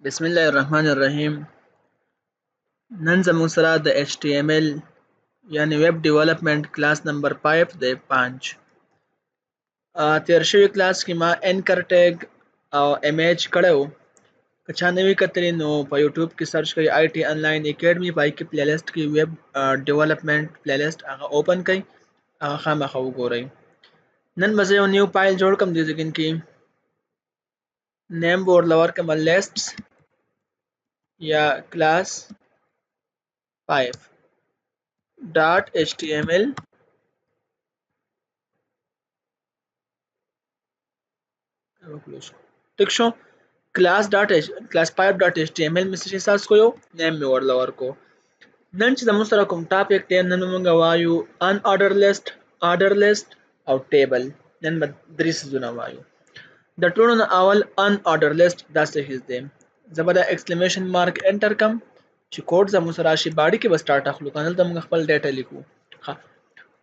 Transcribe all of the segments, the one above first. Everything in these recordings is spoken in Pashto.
بسم الله الرحمن الرحیم. نن زموږ سره د HTML یعنی ویب ډیولپمنٹ کلاس نمبر 5 دی 5. تیر شوی کلاس کې ما انکر ټیګ او امیج کړو. که چا نوی کتلی نو په یوټیوب کې سرچ کړئ IT انلاین اکیډمي، پای کې پلی لیست کې ویب ډیولپمنٹ پلی لیست هغه اوپن کړئ، هغه خامخا وګورئ. نن به زه یو نیو فایل جوړ کړم. دې ځای کې نیم ورته ورکړم لیسټس یا کلاس 5.html. ٹھیک شو کلاس 5.html مې څه ساس کو یو نیم مې ورله ورکو. نن چې زموږ سره کوم ټاپک دی، نن موږ وایو ان آرډر لیست، آرډر لیست او ټیبل. نن به درې څیزونه وایو. د ټولو نه اول ان آرډر لیست دا څه شی دی. زه به دا ایکسکلیمیشن مارک انټر کم چې کوډ زموږ سره راشي. باډي کې به سٹارټ اخلو، کنه دلته موږ خپل ډیټا لیکو.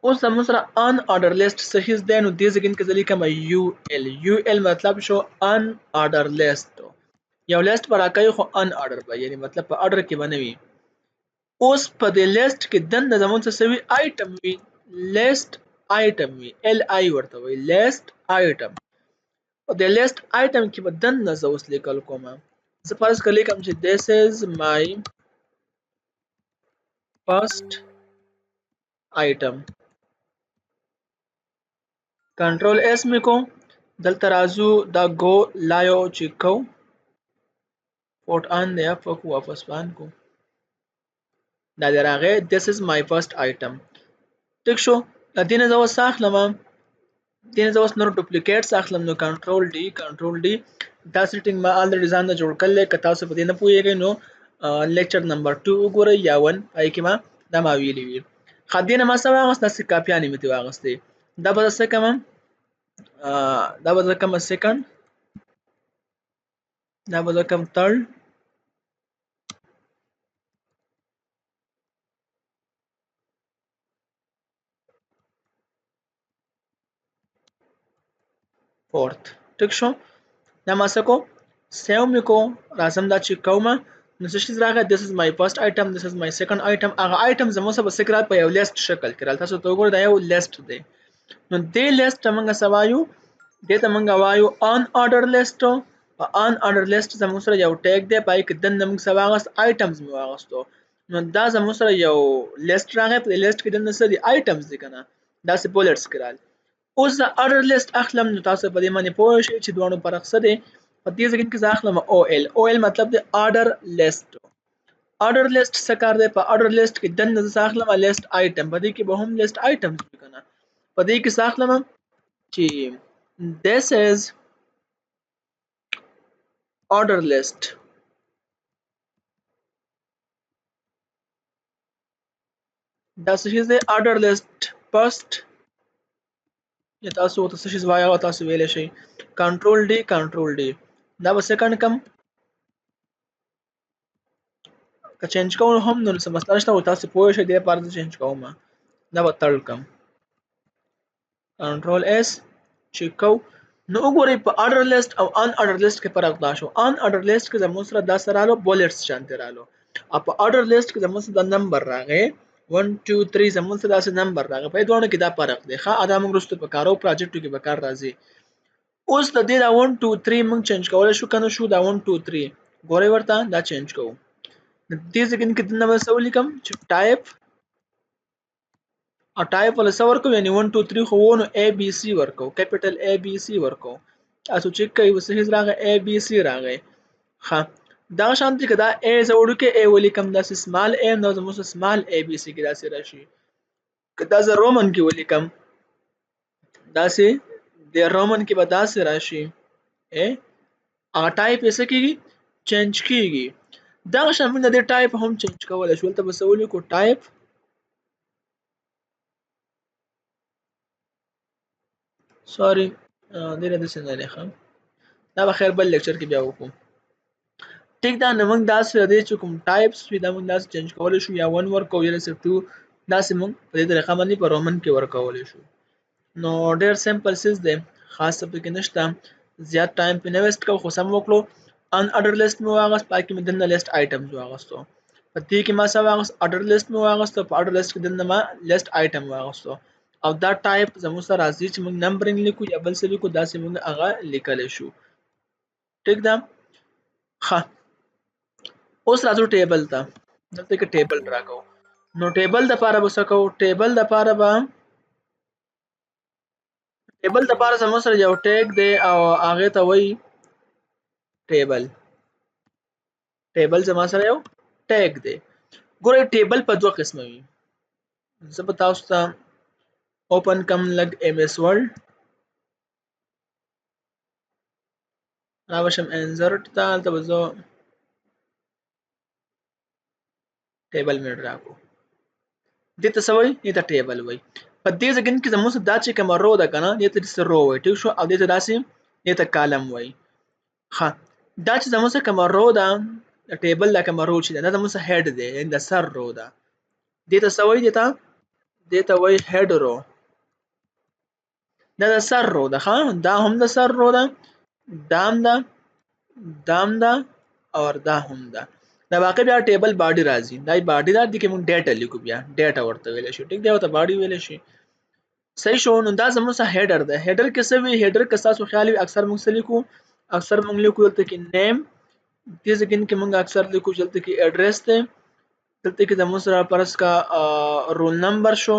اوس زموږ سره ان آرډر لیست صحیح دی، نو دې ځای کې زه لیکم یو ال مطلب شو ان آرډر لیست. یو لیست به راکوي خو ان آرډر به، یعنی مطلب په آرډر کې به نه وي. اوس په دې لیست کې دننه زموږ څه وي، آیټم وي، لیست آیټم وي، ال آی ورته وي، لیست آیټم. په دې لیست آیټم کې به دننه زه اوس لیکل کوم. زه فرض کړه لیکم چې this is my first item. کنټرول اس مې کوم، دلته راځو دا گو لایو چې کو فوټ ان دی فوک واپس بان کو دا دی راغی. this is my first item. ټیک شو. دینه زه اوس اخلم، دینه زه اوس نور ډوپلیکیټس اخلم. نو کنټرول ډي دا سیټینګ ما الریډي ځان نه جوړ کړل. که تاسو په دې نه پوهیږئ نو لیکچر نمبر 2 وګورئ یا 1 پای کې ما دا ما ویلي وي. خدینه ما څه واغست، داسې کاپیانې مې ته واغستې. دا به څه کوم، دا به کوم سیکنډ، دا به کوم تھرد، فورث. ټیک شو. دا ما څه کو سیو مې کو، راځم دا چې کومه نو څه شي راغی. this is my first item, this is my second item. هغه item زموږ سره سیکرال په یو لیست شکل کې راځي. تاسو ته وګورئ دا یو لیست دی. نو دې لیست موږ سوایو، دې ته موږ وایو ان آرډر لیست. په ان آرډر لیست زموږ سره یو ټیګ دی، پای کې دنه موږ سواغست آیټمز مې واغستو. نو دا زموږ سره یو لیست راغی. په لیست کې دنه څه دي، آیټمز دي کنه، دا سه بولټس کړل. اوس د آرډر لیست اخلم. نو تاسو په دې باندې پوه شئ چې دوه فرق څه دی. په دې ځای کې زه اخلم او ال مطلب دی آرډر لیست. آرډر لیست څه کار دی، په آرډر لیست کې دنه زه اخلم لیست آیټم، په دې کې به هم لیست آیټمز کنه. په دې کې څه اخلم چې this is order list. دا څه شي دی، order list first. یا تاسو ته څه شي وایو، تاسو ویلی شئ کنټرول ډي. دا به سیکنډ کم، که چینج کوم هم نو څه مسله نشته، تاسو پوه شئ دې لپاره زه چینج کوم. دا به تھرډ کم، کنټرول اس چې کو. نو وګورئ په آرډر لیست او ان آرډر لیست کې فرق دا شو. ان آرډر لیست کې زموږ سره دا سره رالو بولټس شانته رالو، او په آرډر لیست کې زموږ سره د نمبر راغی 1 2 3 زموږ سره داسې نمبر راغی. په دوه کې دا فرق دی. ښه ادا موږ رسته په کارو پروجیکټو کې به کار راځي. اوس د دې دا 1 2 3 موږ چینج کولای شو کنه شو. دا 1 2 3 ګورئ ورته دا چینج کوو. دې ځکه کې د نمبر سو لیکم چې ټایپ او ټایپ ول څه ورکو، یعنی 1 2 3 خو نو ا بي سي ورکو، کیپټل ا بي سي ورکو. تاسو چیک کوئ وسه هیڅ راغی ا بي سي راغی. ها دا شانتي کدا ا زوړو کې ا ولیکم داسې سمال ا نو زموږ سمال ا بي سي کې داسې راشي. کدا ز رومن کې ولیکم داسې د رومن کې به داسې راشي ا. هغه ټایپ یې څه کیږي، چینج کیږي. دا شامل د ټایپ هم چینج کولای شو. ته بس ولیکو ټایپ سوري دې نه څه نه لیکم. دا به خیر بل لیکچر کې بیا وکړو. ټیک دا نو موږ داسې دی چې کوم ټایپس وي دا موږ داسې چینج کولای شو، یا 1 ورکو یا 2 داسې موږ په دې طریقه باندې په رومن کې ورکولای شو. نو ډېر سمپل سیز دی، خاص په کې نشته، زیات ټایم په نه ویسټ کوو، خو سم وکړو. ان اډر لیست مې واغست پاکي مې دنه لیست آیټمز واغستو په دې کې ما څه واغست اډر لیست مې واغستو په اډر لیست کې دنه ما لیست آیټم واغستو او دا ټایپ زموږ سره راځي چې موږ نمبرینګ لیکو یا بل څه لیکو داسې موږ هغه لیکلی شو ټیک ده ښه اوس راځو ټیبل ته دلته کې ټیبل ډرا کوو نو ټیبل د پاره به څه کوو ټیبل د پاره به ټیبل د پاره زموږ سره یو ټیګ دی او هغه ته وایي ټیبل ټیبل زما سره یو ټیګ دی ګورئ ټیبل په دوه قسمه وي زه به تاسو ته اوپن کم لګ ایم ایس ورلد راوشم انزرټ ته هلته به زه ټیبل مې ډرا کړو دې ته څه وایي دې ته ټیبل وایي په دې ځای کې زموږ دا چې کومه رو ده که نه دې ته داسې رو وایي ټیک شو او دې ته داسې دې ته کالم وایي ښه دا چې زموږ څه کومه رو ده د ټیبل دا کومه رو چې ده دا زموږ څه هیډ دی یعنې د سر رو ده دې ته څه وایي دې ته وایي هیډ رو دا د سر رو ده ښه دا هم د سر رو ده دا هم ده دا هم ده او دا هم ده دا باقي بیا ټیبل باډي راځي دا باډي دا دې کې موږ ډیټا لیکو بیا ډیټا ورته ویلی شي ټیک دی ورته باډي ویلی شي صحیح شو نو دا زموږ څه هیډر ده هیډر کې څه وي هیډر که ستاسو خیال وي اکثر موږ څه لیکو اکثر موږ لیکو دلته کې نیم دې ځای کې موږ اکثر لیکو چې دلته کې ایډرس دی دلته کې زموږ سره فرض کا رول نمبر شو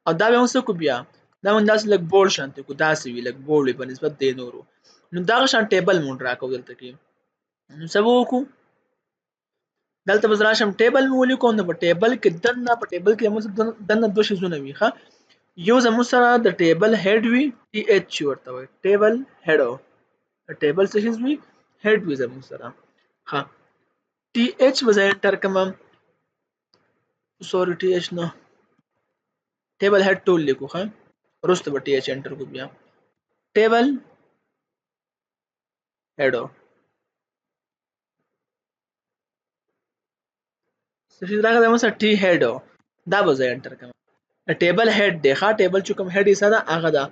او دا بیا موږ څه کو بیا دا موږ داسې لږ بولډ شانتې کو داسې وي لږ بولډ وي په نسبت د نورو نو دغه شان ټیبل موږ راکوو دلته کې نو څه به وکړو دلته به زه راشم ټیبل مې ولیکو نو په ټیبل کې دننه په ټیبل کې زموږ دننه دوه شیزونه وي ښه یو زموږ سره د ټیبل هیډ وي ټي ایچ ورته وایي ټیبل هیډ د ټیبل څه شیز وي هیډ وي زموږ سره ښه ټي ایچ به زه انټر کړم سوري ټي ایچ نه ټیبل هیډ ټول لیکو ښه وروسته به ټي ایچ انټر کړو بیا ټیبل هیډو څه شي راغلی زموږ سره ټي هیډ دا به زه انټر کړم ټیبل هیډ دی ښه ټیبل چې کوم هیډ حصه ده هغه ده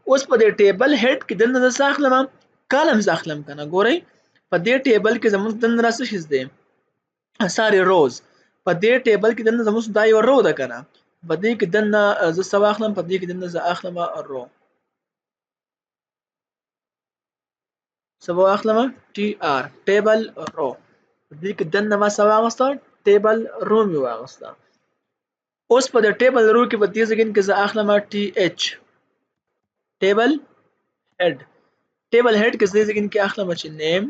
اوس په دې ټیبل هیډ کې دننه زه څه اخلم کالمز اخلم که نه ګورئ په دې ټیبل کې زموږ دننه را څه شیز دی ساري روز په دې ټیبل کې دننه زموږ دا یو رو ده که نه په دې کې دننه زه څه واخلم په دې کې دننه زه اخلم رو څه به واخلم ټي آر ټیبل رو په دې کې دننه ما څه واغسته ټیبل رو مې واغسته اوس په د ټیبل رو کې په دې ځای کې زه اخلم ټي ایچ ټیبل هیډ ټیبل هیډ کې دې ځای کې اخلم چې نیم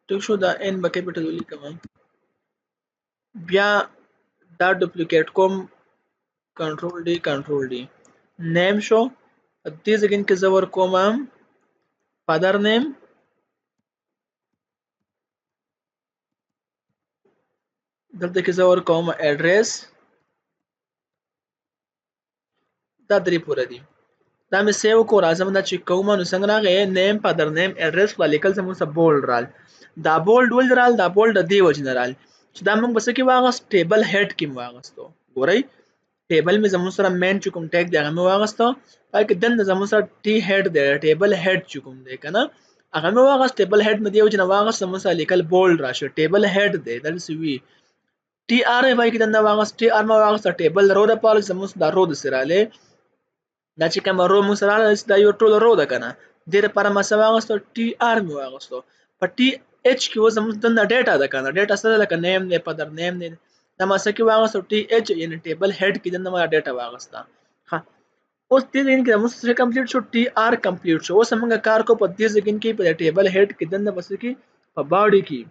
ټیک شو دا ان به کیپټل ولیکم بیا دا ډوپلیکیټ کوم کنټرول ډي نیم شو په دې ځای کې زه ورکوم فادر نیم دلته کې زه ورکوم اډرس دا درې پوره دي دا مې سیو کو راځم دا چې کوم نو څنګه راغی نیم فادر نیم اډرس خو لیکل زموږ سره بولډ رال دا بولډ ول رال دا بولډ دی وجه نه رال چې دا موږ بس کې واغست ټیبل هیډ کې واغستو ګورئ ټیبل مې زموږ سره مین چې کوم ټیګ دی هغه مې واغستو پکې دنه زموږ سره ټي هیډ دی ټیبل هیډ چې کوم دی کنه هغه مې واغست ټیبل هیډ مې دی وجه نه واغست زموږ سره لیکل بولډ راشه ټیبل هیډ دی دلته وی ټي آر وای کې دنه واغست ټي آر ما واغست ټیبل رو د پاله زموږ دا رو د سراله دا چې کوم رو مو سره دا یو ټول رو ده کنه د لپاره ما څه واغستو ټي آر مې واغستو په ټي ایچ کې و زموږ د ډیټا ده کنه ډیټا سره لکه نیم نه پدر نیم نه دا ما څه کې واغستو ټي ایچ یعنی ټیبل هیډ کې د ما ډیټا واغستا ها اوس دې ځین کې موږ څه کمپلیټ شو ټي آر کمپلیټ شو اوس موږ کار کو په دې ځین کې په ټیبل هیډ کې دنه بس کې په باډي کې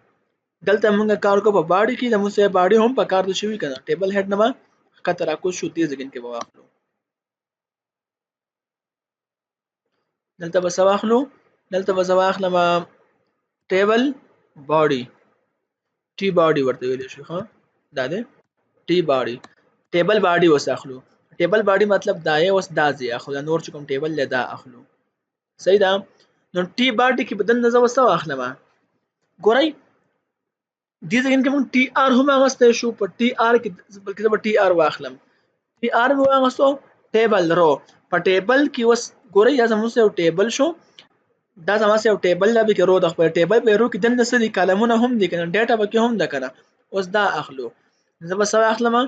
دلته موږ کار کو په باډي کې د موږ سه باډي هم په کار د شوی کنه ټیبل هیډ نه ما کتر کو شو دې ځین کې واخلو دلته به واخلو دلته به واخلم ټیبل باډي ټي باډي ورته ویل شي ها دا ده ټي باډي ټیبل باډي وساخلو ټیبل باډي مطلب دا یې اوس دا ځای اخلو نور چې کوم ټیبل لدا اخلو صحیح ده نو ټي باډي کې بدن نظر وسو اخلم ګورئ دې ځین کې مون ټي آر هم غسته شو په ټي آر کې بلکې زه ټي آر واخلم ټي آر واغسو ټیبل رو په ټیبل کې اوس ګورئ یا زموږ سره یو ټیبل شو دا زما سره یو ټیبل دا به کې رو د خپل ټیبل په رو کې دنه څه دي کالمونه هم دي کنه ډیټا به کې هم ده کنه اوس دا اخلو زه به سره اخلم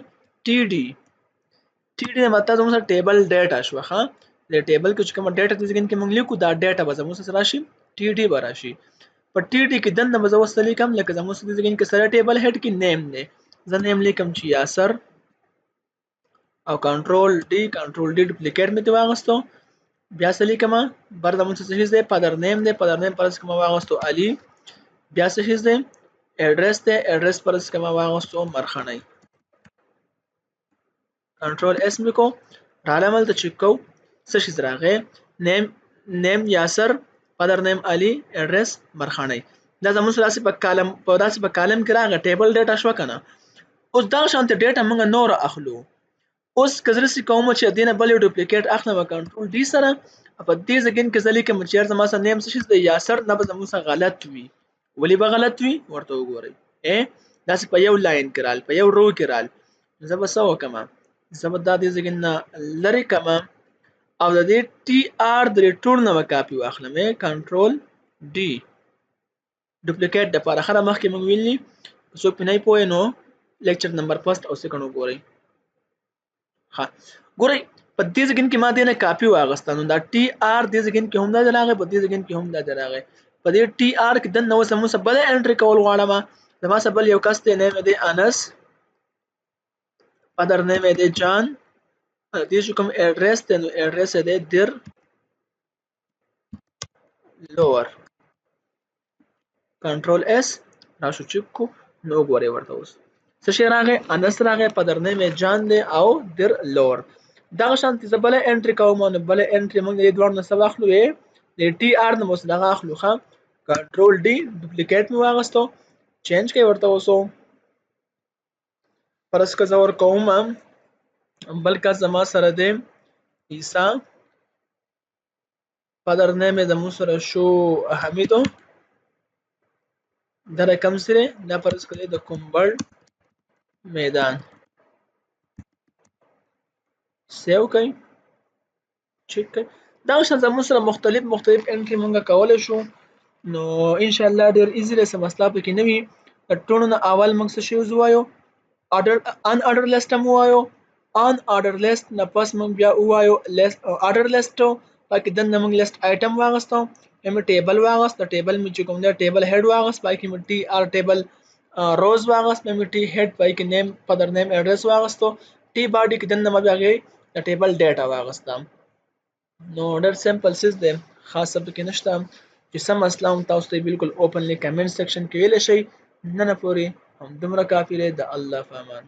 ټي ډي مطلب زموږ سره ټیبل ډیټا شو ها د ټیبل کې چې کوم ډیټا د ځګین کې موږ لیکو دا ډیټا به زموږ سره راشي ټي ډي به راشي په ټي ډي کې دنه به زه اوس لیکم لکه زموږ سره د ځګین کې سره ټیبل هډ کې نیم دی زه نیم لیکم چې یاسر او کنټرول ډي ډوپلیکیټ مې ته واغستو بیا څه لیکم بر د مونږ څه شي دی پدر نیم پرس کوم واغستو علي بیا څه شي دی ایڈریس پرس کوم واغستو مرخنی کنټرول اس مې کو رالمل ته چک کو څه شي راغې نیم یاسر پدر نیم علي ایڈریس مرخنی دا زموږ سره په کالم کې راغی ټیبل ډیټا شو کنه اوس دا شانت ډیټا موږ نور اخلو اوس کزرسي کوم چې دینه بل ډوپلیکیټ اخلم کنټرول ډي سره په دې ځګین کې ځلې کې مچیر زما سره نیم څه شي د یاسر نه به زموږ سره غلط وي ولی به غلط وي ورته وګورئ داسې په یو لاین کې رال په یو رو کې رال زه به څه وکم زه به دا دې ځګین نه لرې کم او د دې ټي آر د ټول نه کاپي واخلم کنټرول ډي ډوپلیکیټ د لپاره خره مخکې موږ ویلي څوک په نه پوهې نو لیکچر نمبر فرست او سیکنډ وګورئ ها ګورئ په دې ځګین کې ما دې نه کاپي واغسته نو دا ټي آر دې ځګین کې هم دا راغی په دې ځګین کې هم دا راغی په دې ټي آر کې د نو سمو سبل انټری کول غواړم زما سبل یو کس ته نیم دې انس پدر نیم دې جان دې کوم ایڈریس ته نو ایڈریس دې در لوور کنټرول اس راشو چک کو نو غوري ورته اوس څه شي راغی انس راغی پدر نیم جان دې او در لوور دا شانتي زبل انټری کوم نو بل انټری موږ دې دوړ نه سبا اخلو د ټي آر نه موږ دغه اخلو خام کنټرول ډي ډوپلیکیټ مې واغستو چینج کوي ورته وسو پرس که زور کوم بلکې زما سره دې عیسی پدر نیم زمو سره شو حمیدو دا رقم سره دا پرس کړي د کومبړ میدان سیو کوي چک کوي دا شان زمو سره مختلف انټری مونږه کولای شو نو ان شاء الله ډیر ایزیلی سم مسله پکې نه وي ټولو نه اول موږ څه شی وایو ان آرډر لیست مو وایو ان آرډر لیست نه پس موږ بیا وایو لیست آرډر لیست پکې دنه موږ لیست آیټم واغستو هم ټیبل واغست ټیبل می چې کوم دا ټیبل هډ واغست پکې می ټي آر ټیبل روز واغست می ټي هډ پکې نیم پدر نیم ایڈریس واغستو ټي باډي کې دنه ما بیا د ټیبل ډیټا واغستم نو ډېر سمپل سیس دی خاصه پکې نشته چې سم مسله هم تاسو ته بالکل اوپنلی کمنټ سیکشن کې ویل شي نن پورې هم دومره کافي دی د الله په امان